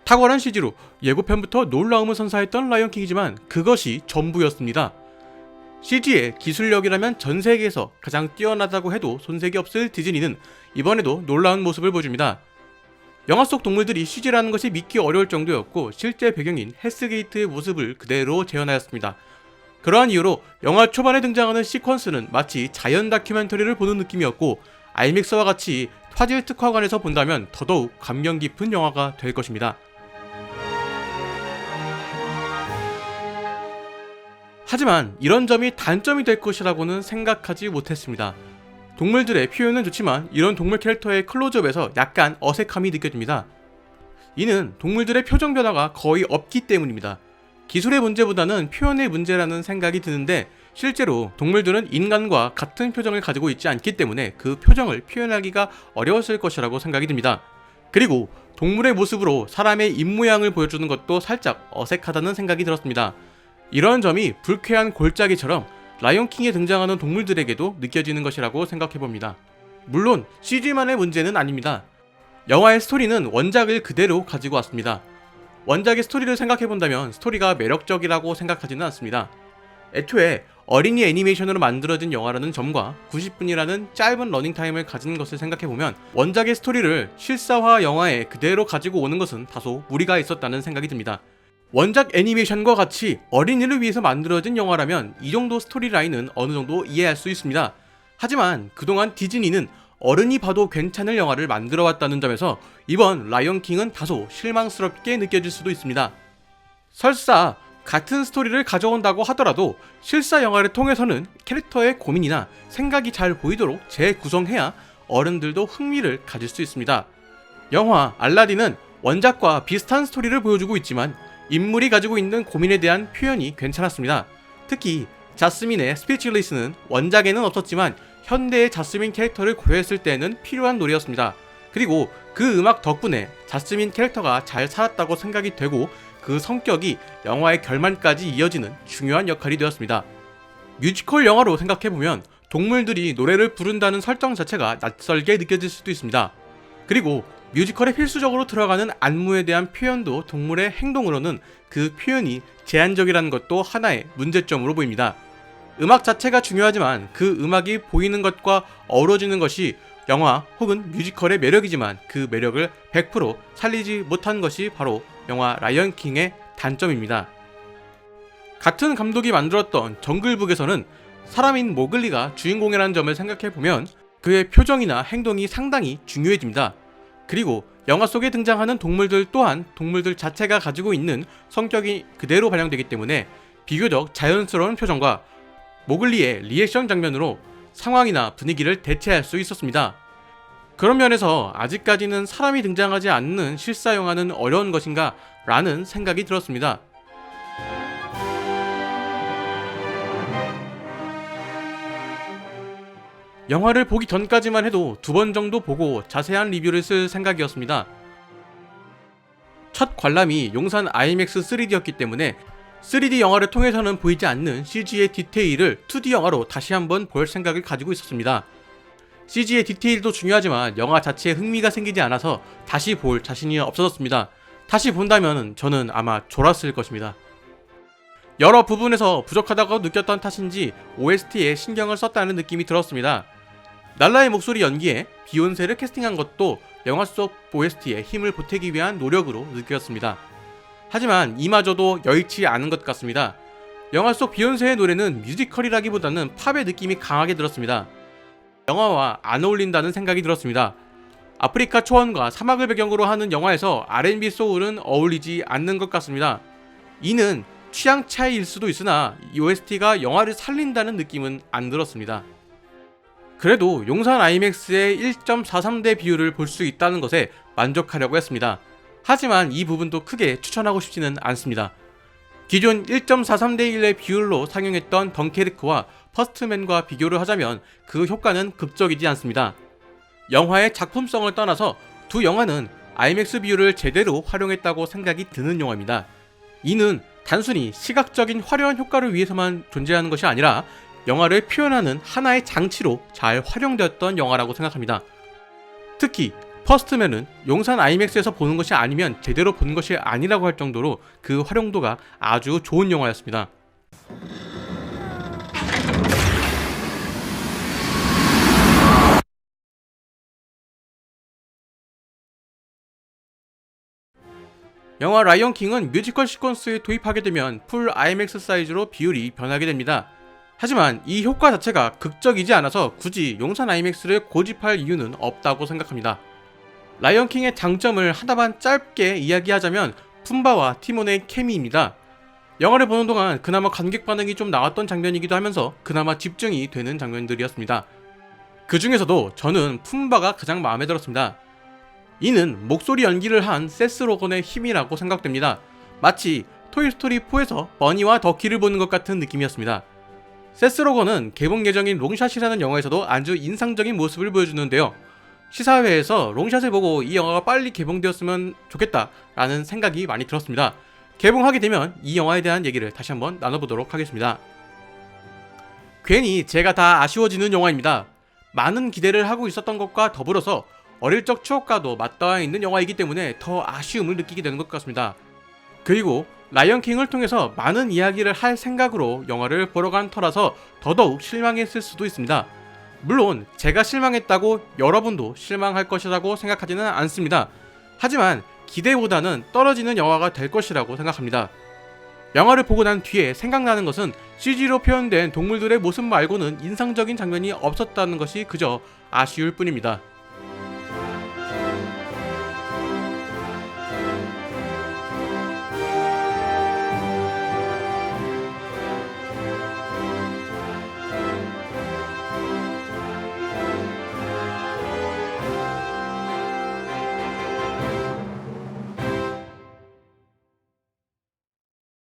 탁월한 CG로 예고편부터 놀라움을 선사했던 라이언킹이지만 그것이 전부였습니다. CG의 기술력이라면 전 세계에서 가장 뛰어나다고 해도 손색이 없을 디즈니는 이번에도 놀라운 모습을 보여줍니다. 영화 속 동물들이 CG라는 것이 믿기 어려울 정도였고 실제 배경인 헬스게이트의 모습을 그대로 재현하였습니다. 그러한 이유로 영화 초반에 등장하는 시퀀스는 마치 자연 다큐멘터리를 보는 느낌이었고 아이맥스와 같이 화질 특화관에서 본다면 더더욱 감명 깊은 영화가 될 것입니다. 하지만 이런 점이 단점이 될 것이라고는 생각하지 못했습니다. 동물들의 표현은 좋지만 이런 동물 캐릭터의 클로즈업에서 약간 어색함이 느껴집니다. 이는 동물들의 표정 변화가 거의 없기 때문입니다. 기술의 문제보다는 표현의 문제라는 생각이 드는데 실제로 동물들은 인간과 같은 표정을 가지고 있지 않기 때문에 그 표정을 표현하기가 어려웠을 것이라고 생각이 듭니다. 그리고 동물의 모습으로 사람의 입모양을 보여주는 것도 살짝 어색하다는 생각이 들었습니다. 이런 점이 불쾌한 골짜기처럼 라이온킹에 등장하는 동물들에게도 느껴지는 것이라고 생각해봅니다. 물론 CG만의 문제는 아닙니다. 영화의 스토리는 원작을 그대로 가지고 왔습니다. 원작의 스토리를 생각해본다면 스토리가 매력적이라고 생각하지는 않습니다. 애초에 어린이 애니메이션으로 만들어진 영화라는 점과 90분이라는 짧은 러닝타임을 가진 것을 생각해보면 원작의 스토리를 실사화 영화에 그대로 가지고 오는 것은 다소 무리가 있었다는 생각이 듭니다. 원작 애니메이션과 같이 어린이를 위해서 만들어진 영화라면 이 정도 스토리라인은 어느 정도 이해할 수 있습니다. 하지만 그동안 디즈니는 어른이 봐도 괜찮을 영화를 만들어왔다는 점에서 이번 라이언킹은 다소 실망스럽게 느껴질 수도 있습니다. 설사 같은 스토리를 가져온다고 하더라도 실사 영화를 통해서는 캐릭터의 고민이나 생각이 잘 보이도록 재구성해야 어른들도 흥미를 가질 수 있습니다. 영화 알라딘은 원작과 비슷한 스토리를 보여주고 있지만 인물이 가지고 있는 고민에 대한 표현이 괜찮았습니다. 특히 자스민의 스피치리스는 원작에는 없었지만 현대의 자스민 캐릭터를 고려했을 때는 필요한 노래였습니다. 그리고 그 음악 덕분에 자스민 캐릭터가 잘 살았다고 생각이 되고 그 성격이 영화의 결말까지 이어지는 중요한 역할이 되었습니다. 뮤지컬 영화로 생각해보면 동물들이 노래를 부른다는 설정 자체가 낯설게 느껴질 수도 있습니다. 그리고 뮤지컬에 필수적으로 들어가는 안무에 대한 표현도 동물의 행동으로는 그 표현이 제한적이라는 것도 하나의 문제점으로 보입니다. 음악 자체가 중요하지만 그 음악이 보이는 것과 어우러지는 것이 영화 혹은 뮤지컬의 매력이지만 그 매력을 100% 살리지 못한 것이 바로 영화 라이언킹의 단점입니다. 같은 감독이 만들었던 정글북에서는 사람인 모글리가 주인공이라는 점을 생각해보면 그의 표정이나 행동이 상당히 중요해집니다. 그리고 영화 속에 등장하는 동물들 또한 동물들 자체가 가지고 있는 성격이 그대로 반영되기 때문에 비교적 자연스러운 표정과 모글리의 리액션 장면으로 상황이나 분위기를 대체할 수 있었습니다. 그런 면에서 아직까지는 사람이 등장하지 않는 실사 영화는 어려운 것인가 라는 생각이 들었습니다. 영화를 보기 전까지만 해도 2번 정도 보고 자세한 리뷰를 쓸 생각이었습니다. 첫 관람이 용산 IMAX 3D였기 때문에 3D 영화를 통해서는 보이지 않는 CG의 디테일을 2D 영화로 다시 한번 볼 생각을 가지고 있었습니다. CG의 디테일도 중요하지만 영화 자체에 흥미가 생기지 않아서 다시 볼 자신이 없어졌습니다. 다시 본다면 저는 아마 졸았을 것입니다. 여러 부분에서 부족하다고 느꼈던 탓인지 OST에 신경을 썼다는 느낌이 들었습니다. 날라의 목소리 연기에 비욘세를 캐스팅한 것도 영화 속 OST에 힘을 보태기 위한 노력으로 느꼈습니다. 하지만 이마저도 여의치 않은 것 같습니다. 영화 속 비욘세의 노래는 뮤지컬이라기보다는 팝의 느낌이 강하게 들었습니다. 영화와 안 어울린다는 생각이 들었습니다. 아프리카 초원과 사막을 배경으로 하는 영화에서 R&B 소울은 어울리지 않는 것 같습니다. 이는 취향 차이일 수도 있으나 OST가 영화를 살린다는 느낌은 안 들었습니다. 그래도 용산 IMAX의 1.43대 비율을 볼 수 있다는 것에 만족하려고 했습니다. 하지만 이 부분도 크게 추천하고 싶지는 않습니다. 기존 1.43대 1의 비율로 상영했던 덩케르크와 퍼스트맨과 비교를 하자면 그 효과는 극적이지 않습니다. 영화의 작품성을 떠나서 두 영화는 IMAX 비율을 제대로 활용했다고 생각이 드는 영화입니다. 이는 단순히 시각적인 화려한 효과를 위해서만 존재하는 것이 아니라 영화를 표현하는 하나의 장치로 잘 활용되었던 영화라고 생각합니다. 특히 퍼스트맨은 용산 아이맥스에서 보는 것이 아니면 제대로 보는 것이 아니라고 할 정도로 그 활용도가 아주 좋은 영화였습니다. 영화 라이언 킹은 뮤지컬 시퀀스에 도입하게 되면 풀 IMAX 사이즈로 비율이 변하게 됩니다. 하지만 이 효과 자체가 극적이지 않아서 굳이 용산 IMAX를 고집할 이유는 없다고 생각합니다. 라이언 킹의 장점을 하나만 짧게 이야기하자면 푼바와 티몬의 케미입니다. 영화를 보는 동안 그나마 관객 반응이 좀 나왔던 장면이기도 하면서 그나마 집중이 되는 장면들이었습니다. 그 중에서도 저는 푼바가 가장 마음에 들었습니다. 이는 목소리 연기를 한 세스 로건의 힘이라고 생각됩니다. 마치 토이스토리 4에서 버니와 더키를 보는 것 같은 느낌이었습니다. 세스 로건은 개봉 예정인 롱샷이라는 영화에서도 아주 인상적인 모습을 보여주는데요. 시사회에서 롱샷을 보고 이 영화가 빨리 개봉되었으면 좋겠다라는 생각이 많이 들었습니다. 개봉하게 되면 이 영화에 대한 얘기를 다시 한번 나눠보도록 하겠습니다. 괜히 제가 다 아쉬워지는 영화입니다. 많은 기대를 하고 있었던 것과 더불어서 어릴 적 추억과도 맞닿아 있는 영화이기 때문에 더 아쉬움을 느끼게 되는 것 같습니다. 그리고 라이언 킹을 통해서 많은 이야기를 할 생각으로 영화를 보러 간 터라서 더더욱 실망했을 수도 있습니다. 물론 제가 실망했다고 여러분도 실망할 것이라고 생각하지는 않습니다. 하지만 기대보다는 떨어지는 영화가 될 것이라고 생각합니다. 영화를 보고 난 뒤에 생각나는 것은 CG로 표현된 동물들의 모습 말고는 인상적인 장면이 없었다는 것이 그저 아쉬울 뿐입니다.